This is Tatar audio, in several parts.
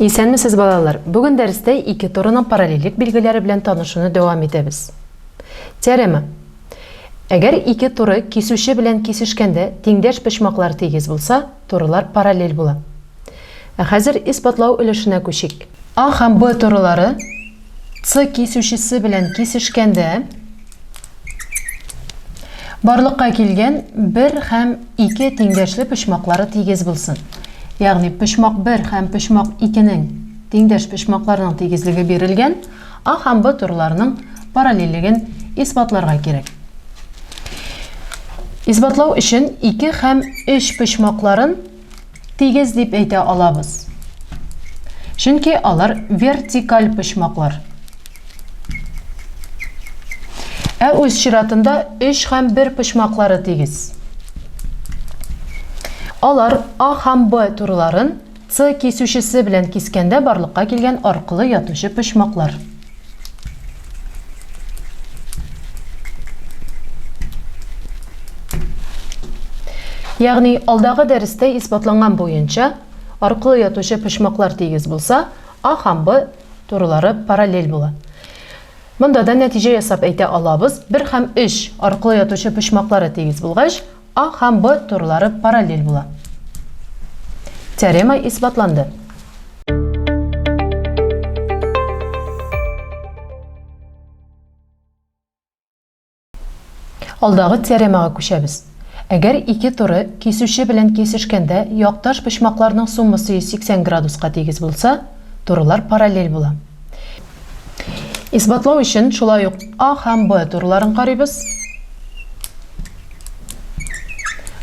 Исәнмесез балалар? Бүген дәрестә ике турының параллельлек билгеләре белән танышуны дәвам итәбез. Теорема. Әгәр ике туры кисүче белән кисешкәндә тиңдәш почмаклар тигез булса, турылар параллель була. Хәзер исбатлау өлешенә күчик. А һәм Б турылары С кисүчесе белән кисешкәндә барлыкка килгән 1 һәм 2 тиңдәшле почмаклары тигез булсын. Ягъни почмак 1 һәм почмак 2-нең тиңдәш почмакларының тигезлеге бирелгән, А һәм Б турларының параллельлеген исбатларга кирәк. Исбатлау өчен 2 һәм 3 почмакларын тигез дип әйтә алабыз. Чөнки алар вертикаль почмаклар. Үз чиратында 3 һәм 1 почмаклары тигез. Алар А һәм Б турларын С кисүчесе белән кискәндә барлыкка килгән аркылы ятучы почмаклар. Ягъни алдагы дәрестә исбатланган буенча аркылы ятучы почмаклар тигез булса, А һәм Б турлары параллель була. Монда да нәтиҗә ясап әйтә алабыз. 1 һәм 3 аркылы ятучы почмаклары тигез булгач, А һәм Б турлары параллель була. Теорема исбатланды. Алдагы теоремага күчәбез. Әгәр ике туры кисүче белән кисешкәндә якташ почмакларның суммасы 180 градуска тигез булса, турлар параллель була. Исбатлау өчен шулай ук А һәм Б турларын карыйбыз.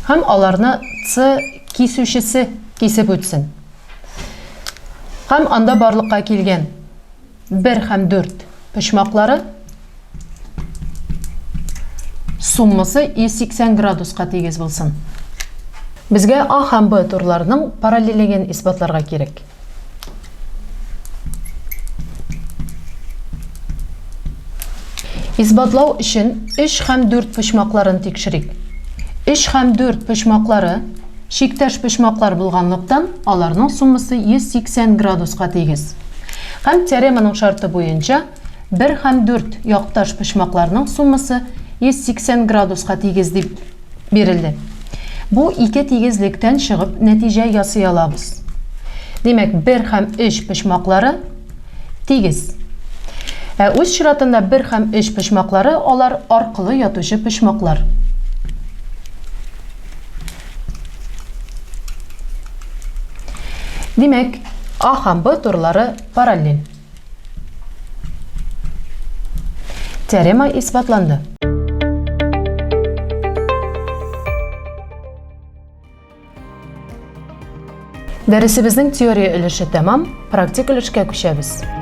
Һәм аларны С кисүчесе кисеп үтсен. Һәм анда барлыкка килгән 1 һәм 4 почмаклары суммасы 180 градуска тигез булсын. Безгә А һәм Б турларының параллельлеген исбатларга кирәк. Исбатлау өчен 3 һәм 4 почмакларын тикшерик. 3 һәм 4 почмаклары шиктәш почмаклар булганлыктан, аларның суммасы 180 градуска тигез. Һәм теореманың шарты буенча 1 һәм 4 якташ почмакларның суммасы 180 градуска тигез дип бирелде. Бу ике тигезлектән чыгып нәтиҗә ясый алабыз. Димәк, 1 һәм 3 почмаклары тигез. Үз чиратында 1 һәм 3 почмаклары алар аркылы ятучы почмаклар. Димәк, А һәм Б турлары параллель. Теорема исбатланды. Дәресебезнең теория өлеше тәмам, практик өлешкә күчәбез.